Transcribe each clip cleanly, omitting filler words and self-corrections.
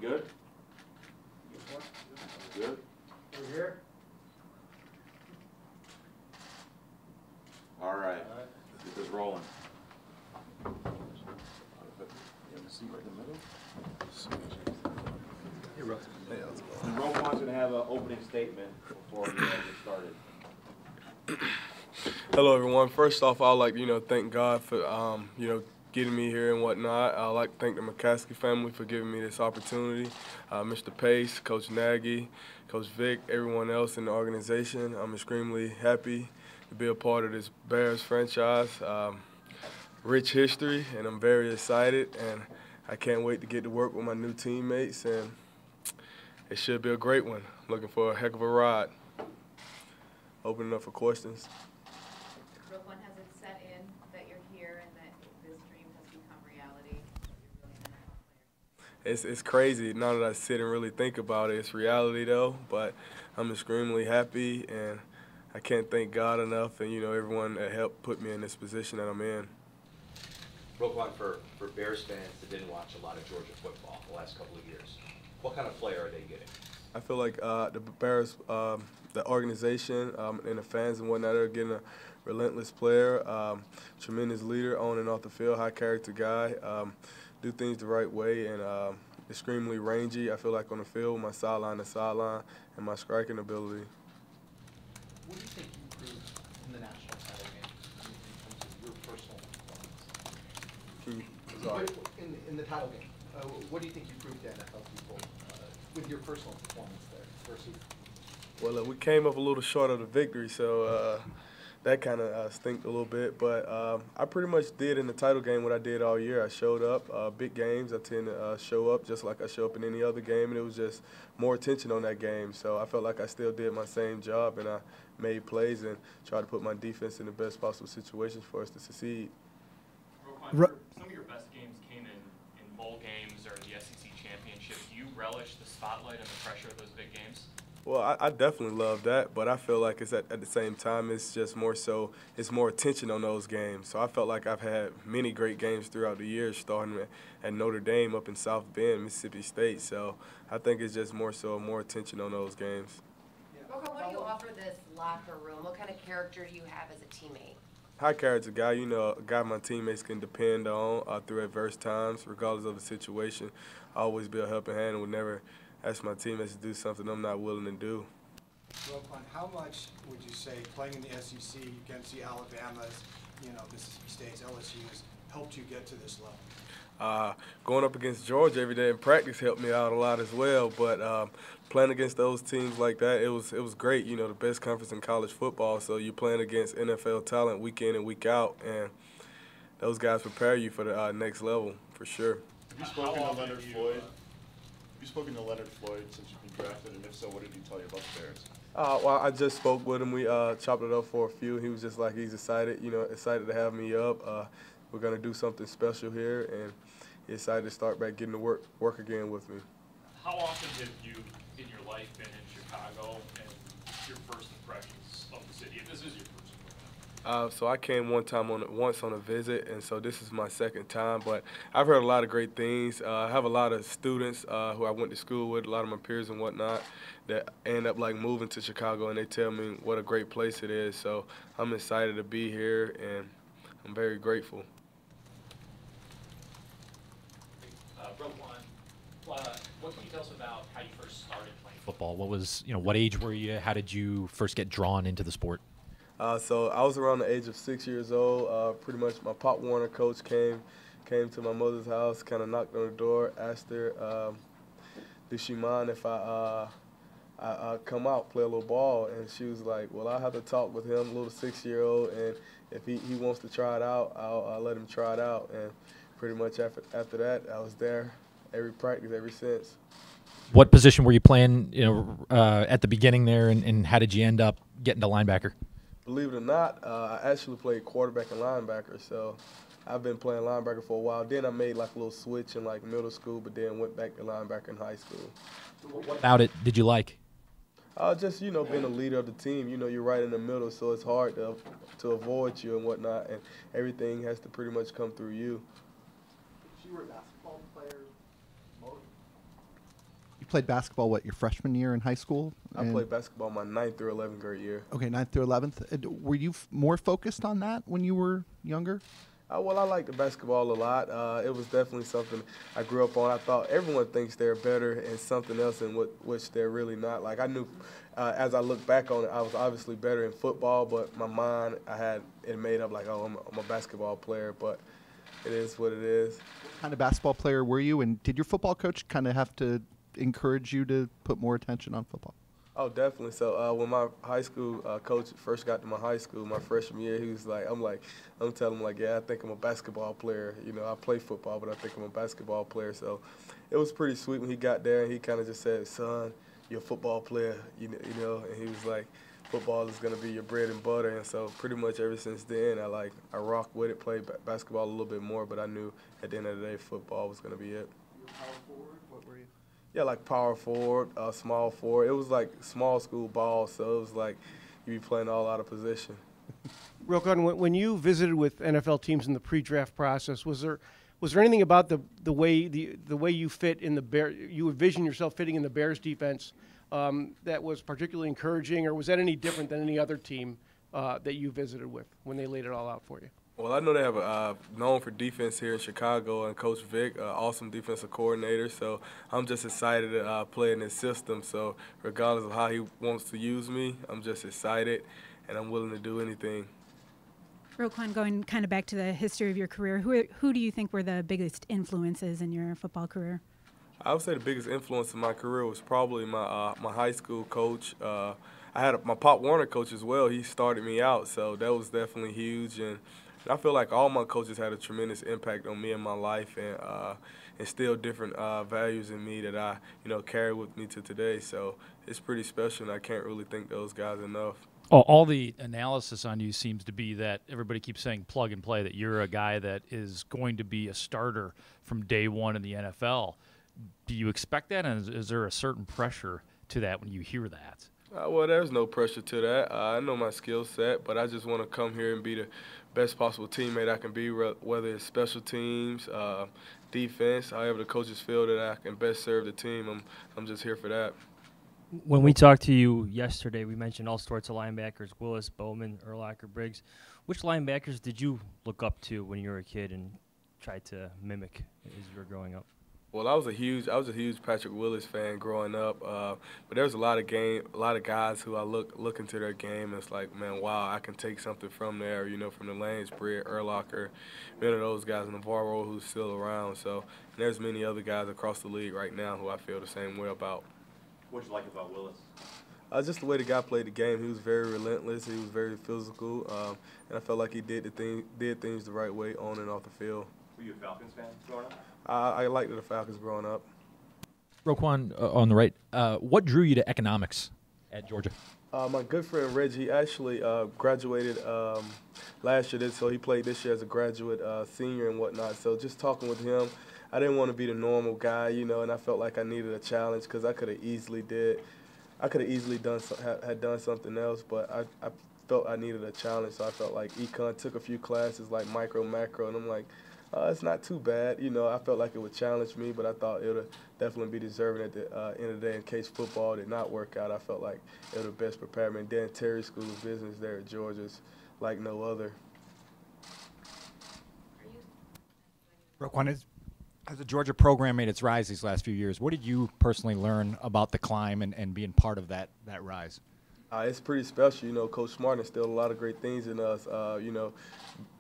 good? Good? We're here. All right. Let's get this rolling. You have a seat right in the middle? Hey, Russ. Hey, how's it going? Roquan's going to have an opening statement before we get started. Hello, everyone. First off, I'd like to, thank God for, getting me here and whatnot. I'd like to thank the McCaskey family for giving me this opportunity. Mr. Pace, Coach Nagy, Coach Vic, everyone else in the organization. I'm extremely happy to be a part of this Bears franchise. Rich history, and I'm very excited, and I can't wait to get to work with my new teammates, and it should be a great one. I'm looking for a heck of a ride. Opening up for questions. Roquan, has it set in that you're here and that this dream has become reality? You're really an NFL player. It's crazy now that I sit and really think about it. It's reality though, but I'm extremely happy, and I can't thank God enough, and everyone that helped put me in this position that I'm in. Roquan, for Bears fans that didn't watch a lot of Georgia football the last couple of years, what kind of player are they getting? I feel like the Bears, the organization and the fans and whatnot are getting a relentless player, tremendous leader on and off the field, high character guy, do things the right way, and extremely rangy. I feel like on the field, my sideline to sideline, and my striking ability. What do you think you improved in the national title game in terms of your personal performance? In the title game, what do you think you proved to NFL people with your personal performance there versus? Well, we came up a little short of the victory, so that kind of stinked a little bit. But I pretty much did in the title game what I did all year. I showed up. Big games, I tend to show up just like I show up in any other game, and it was just more attention on that game. So I felt like I still did my same job, and I made plays and tried to put my defense in the best possible situations for us to succeed. Roquan, some of your best games came in bowl games or the SEC championship. Do you relish the spotlight and the pressure of those big games? Well, I definitely love that, but I feel like it's at the same time, it's just more so, it's more attention on those games. So I felt like I've had many great games throughout the years, starting at Notre Dame up in South Bend, Mississippi State. So I think it's just more so, more attention on those games. Roquan, what do you offer this locker room? What kind of character do you have as a teammate? High character guy, a guy my teammates can depend on through adverse times, regardless of the situation. I always be a helping hand and would never ask my teammates to do something I'm not willing to do. Roquan, how much would you say playing in the SEC against the Alabamas, Mississippi States, LSU's helped you get to this level? Going up against Georgia every day in practice helped me out a lot as well, but playing against those teams like that, it was great. The best conference in college football, so you're playing against NFL talent week in and week out, and those guys prepare you for the next level for sure. Have you spoken to Leonard Floyd? Have you spoken to Leonard Floyd since you've been drafted, and if so, what did he tell you about the Bears? Well, I just spoke with him. We chopped it up for a few. He was just like he's excited, excited to have me up. We're going to do something special here, and he's excited to start back getting to work again with me. How often have you, in your life, been in Chicago, and your first impressions of the city, if this is your first impression? So I came once on a visit, and so this is my second time. But I've heard a lot of great things. I have a lot of students who I went to school with, a lot of my peers and whatnot, that end up moving to Chicago, and they tell me what a great place it is. So I'm excited to be here, and I'm very grateful. Roquan, what can you tell us about how you first started playing football? What was, what age were you? How did you first get drawn into the sport? So I was around the age of 6 years old. Pretty much my Pop Warner coach came to my mother's house, kind of knocked on the door, asked her, does she mind if I come out, play a little ball? And she was like, well, I'll have to talk with him, little 6-year-old, and if he wants to try it out, I'll let him try it out. And pretty much after that, I was there every practice ever since. What position were you playing, at the beginning there, and how did you end up getting to linebacker? Believe it or not, I actually played quarterback and linebacker, so I've been playing linebacker for a while. Then I made a little switch in middle school, but then went back to linebacker in high school. What about it did you like? Just, being a leader of the team, you're right in the middle, so it's hard to avoid you and whatnot, and everything has to pretty much come through you. If you were a basketball player, played basketball, what, your freshman year in high school? I played basketball my 9th through 11th grade year. Okay, 9th through 11th. Were you more focused on that when you were younger? Well, I liked the basketball a lot. It was definitely something I grew up on. I thought everyone thinks they're better in something else in which they're really not. Like I knew, as I look back on it, I was obviously better in football, but my mind, I had it made up like, oh, I'm a basketball player, but it is what it is. What kind of basketball player were you, and did your football coach kind of have to encourage you to put more attention on football? Oh, definitely. So when my high school coach first got to my high school, my freshman year, he was like, I'm telling him like, yeah, I think I'm a basketball player. You know, I play football, but I think I'm a basketball player. So it was pretty sweet when he got there, and he kind of just said, son, you're a football player, you know, and he was like, football is going to be your bread and butter. And so pretty much ever since then, I rocked with it, played basketball a little bit more, but I knew at the end of the day, football was going to be it. You were power forward? What were you? Yeah, like power forward, small forward. It was like small school ball, so it was like you be playing all out of position. Roquan, when you visited with NFL teams in the pre-draft process, was there anything about the way you fit in you envision yourself fitting in the Bears defense that was particularly encouraging, or was that any different than any other team that you visited with when they laid it all out for you? Well, I know they have a known for defense here in Chicago, and Coach Vic, awesome defensive coordinator. So I'm just excited to play in his system. So regardless of how he wants to use me, I'm just excited, and I'm willing to do anything. Roquan, going kind of back to the history of your career, who do you think were the biggest influences in your football career? I would say the biggest influence in my career was probably my high school coach. I had my Pop Warner coach as well. He started me out, so that was definitely huge. And I feel like all my coaches had a tremendous impact on me and my life, and instilled different values in me that I, carry with me to today. So it's pretty special, and I can't really thank those guys enough. All the analysis on you seems to be that everybody keeps saying plug and play, that you're a guy that is going to be a starter from day one in the NFL. Do you expect that, and is there a certain pressure to that when you hear that? Well, there's no pressure to that. I know my skill set, but I just want to come here and be the best possible teammate I can be, whether it's special teams, defense, however the coaches feel that I can best serve the team. I'm just here for that. When we talked to you yesterday, we mentioned all sorts of linebackers, Willis, Bowman, Urlacher, Briggs. Which linebackers did you look up to when you were a kid and tried to mimic as you were growing up? Well, I was a huge Patrick Willis fan growing up, but there's a lot of guys who I look into their game, and it's like, man, wow, I can take something from there, from the lanes, Britt, Urlacher, many of those guys, Navarro who's still around. So there's many other guys across the league right now who I feel the same way about. What'd you like about Willis? Just the way the guy played the game. He was very relentless. He was very physical, and I felt like he did things the right way on and off the field. Were you a Falcons fan growing up? I liked the Falcons growing up. Roquan, on the right, what drew you to economics at Georgia? My good friend Reggie actually graduated last year, so he played this year as a graduate senior and whatnot. So just talking with him, I didn't want to be the normal guy, and I felt like I needed a challenge because I could have easily done something else, but I felt I needed a challenge. So I felt like econ, took a few classes like micro, macro, and I'm like, it's not too bad. I felt like it would challenge me, but I thought it would definitely be deserving at the end of the day. In case football did not work out, I felt like it would have best prepared me. And then Terry School of Business there at Georgia's like no other. Roquan, as the Georgia program made its rise these last few years, what did you personally learn about the climb and being part of that rise? It's pretty special. Coach Smart instilled a lot of great things in us.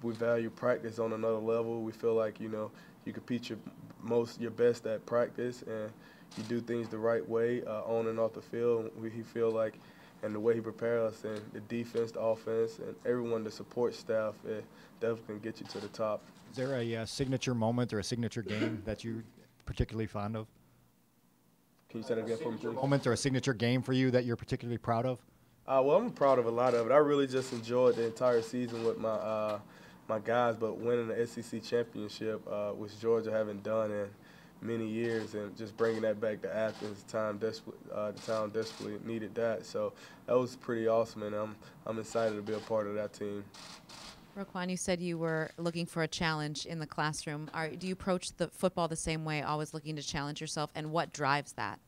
We value practice on another level. We feel like, you compete your best at practice, and you do things the right way on and off the field. He feel like, and the way he prepares us, and the defense, the offense, and everyone, the support staff, it definitely can get you to the top. Is there a signature moment or a signature game that you're particularly fond of? Can you say that again for me, please? Moment or a signature game for you that you're particularly proud of? Well, I'm proud of a lot of it. I really just enjoyed the entire season with my guys, but winning the SEC championship, which Georgia haven't done in many years, and just bringing that back to Athens, the town desperately needed that. So that was pretty awesome, and I'm excited to be a part of that team. Roquan, you said you were looking for a challenge in the classroom. Do you approach the football the same way, always looking to challenge yourself, and what drives that?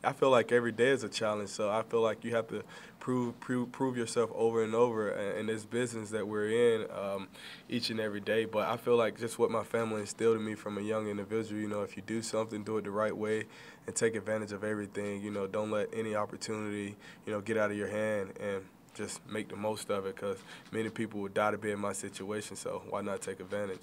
I feel like every day is a challenge. So I feel like you have to prove yourself over and over in this business that we're in each and every day. But I feel like just what my family instilled in me from a young individual, you know, if you do something, do it the right way and take advantage of everything. You know, don't let any opportunity, you know, get out of your hand, and just make the most of it, because many people would die to be in my situation, so why not take advantage?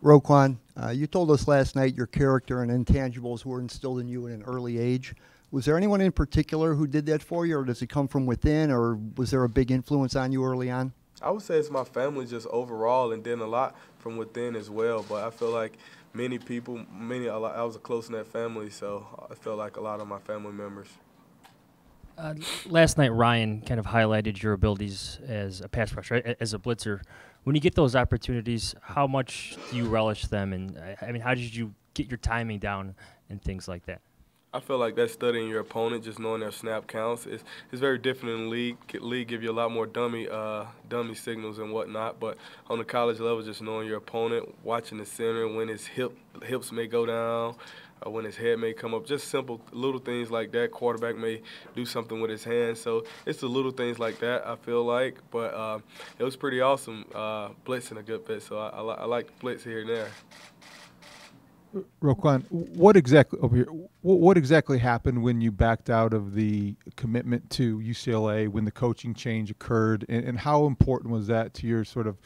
Roquan, you told us last night your character and intangibles were instilled in you at an early age. Was there anyone in particular who did that for you, or does it come from within, or was there a big influence on you early on? I would say it's my family just overall, and then a lot from within as well. But I feel like many people, I was a close-knit family, so I feel like a lot of my family members. Last night, Ryan kind of highlighted your abilities as a pass rusher, as a blitzer. When you get those opportunities, how much do you relish them? And I mean, how did you get your timing down and things like that? I feel like that's studying your opponent, just knowing their snap counts. It's very different in the league. League give you a lot more dummy signals and whatnot. But on the college level, just knowing your opponent, watching the center, when his hips may go down, when his head may come up, just simple little things like that. Quarterback may do something with his hands. So it's the little things like that, I feel like. But it was pretty awesome blitzing a good bit. So I like the blitz here and there. Roquan, what exactly happened when you backed out of the commitment to UCLA when the coaching change occurred, and how important was that to your sort of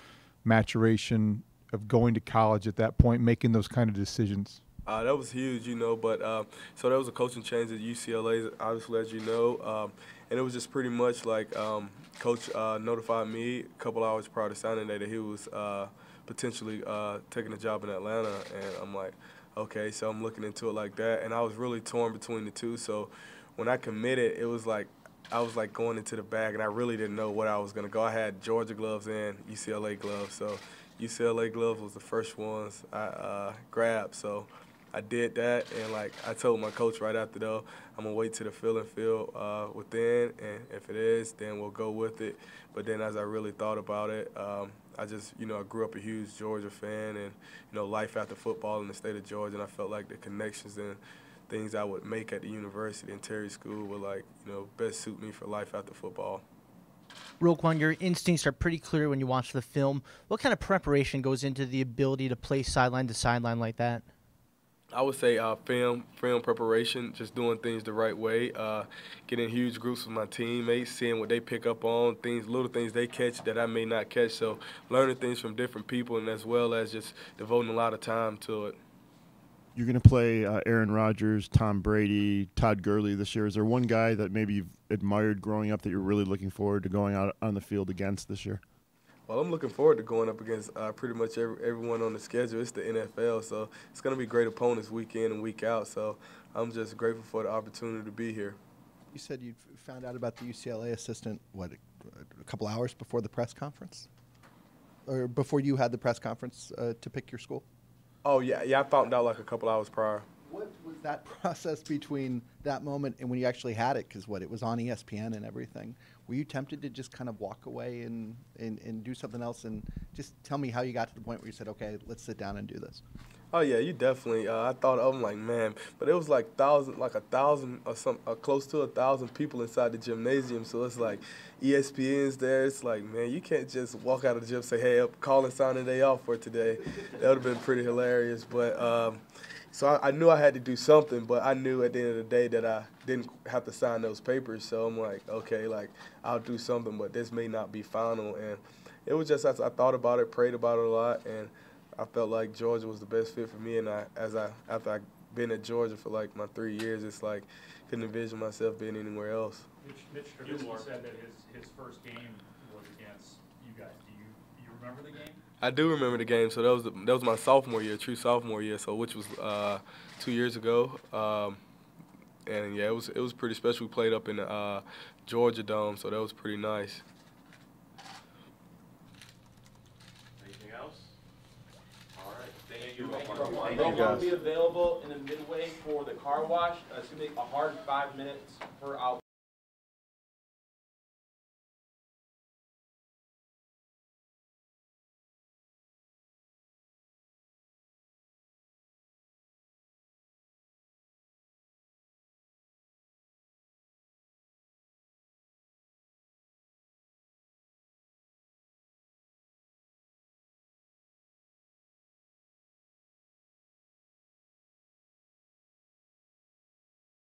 maturation of going to college at that point, making those kind of decisions? That was huge, you know, but so there was a coaching change at UCLA, obviously, as you know, and it was just pretty much like Coach notified me a couple hours prior to signing day that he was potentially taking a job in Atlanta, and I'm like, okay, so I'm looking into it like that, and I was really torn between the two. So when I committed, it was like I was like going into the bag, and I really didn't know what I was going to go. I had Georgia gloves and UCLA gloves, so UCLA gloves was the first ones I grabbed. So I did that, and like I told my coach right after, though, I'm gonna wait till the feeling feel within, and if it is, then we'll go with it. But then as I really thought about it, I just, you know, I grew up a huge Georgia fan, and, you know, life after football in the state of Georgia, and I felt like the connections and things I would make at the university and Terry School would, like, you know, best suit me for life after football. Roquan, your instincts are pretty clear when you watch the film. What kind of preparation goes into the ability to play sideline to sideline like that? I would say film preparation, just doing things the right way, getting huge groups with my teammates, seeing what they pick up on, little things they catch that I may not catch. So learning things from different people, and as well as just devoting a lot of time to it. You're going to play Aaron Rodgers, Tom Brady, Todd Gurley this year. Is there one guy that maybe you've admired growing up that you're really looking forward to going out on the field against this year? Well, I'm looking forward to going up against pretty much everyone on the schedule. It's the NFL, so it's going to be great opponents week in and week out. So I'm just grateful for the opportunity to be here. You said you found out about the UCLA assistant, what, a couple hours before the press conference? Or before you had the press conference to pick your school? Oh, yeah, I found out like a couple hours prior. What was that process between that moment and when you actually had it? Because it was on ESPN and everything. Were you tempted to just kind of walk away and do something else? And just tell me how you got to the point where you said, okay, let's sit down and do this. Oh, yeah, you definitely. I thought of them like, man, but it was like a thousand or close to 1,000 people inside the gymnasium. So it's like ESPN's there. It's like, man, you can't just walk out of the gym and say, hey, I'm calling signing day off for today. That would have been pretty hilarious. But so I knew I had to do something, but I knew at the end of the day that I didn't have to sign those papers. So I'm like, okay, like I'll do something, but this may not be final. And it was just as I thought about it, prayed about it a lot, and I felt like Georgia was the best fit for me. And after I've been at Georgia for like my 3 years, it's like couldn't envision myself being anywhere else. Mitch Trubisky said that his first game was against you guys. Do you remember the game? I do remember the game. So that was my sophomore year, true sophomore year. So which was 2 years ago. And yeah, it was pretty special. We played up in the Georgia Dome, so that was pretty nice. Anything else? All right. Thank you. Roquan will be available in the midway for the car wash. It's going to be a hard 5 minutes per hour.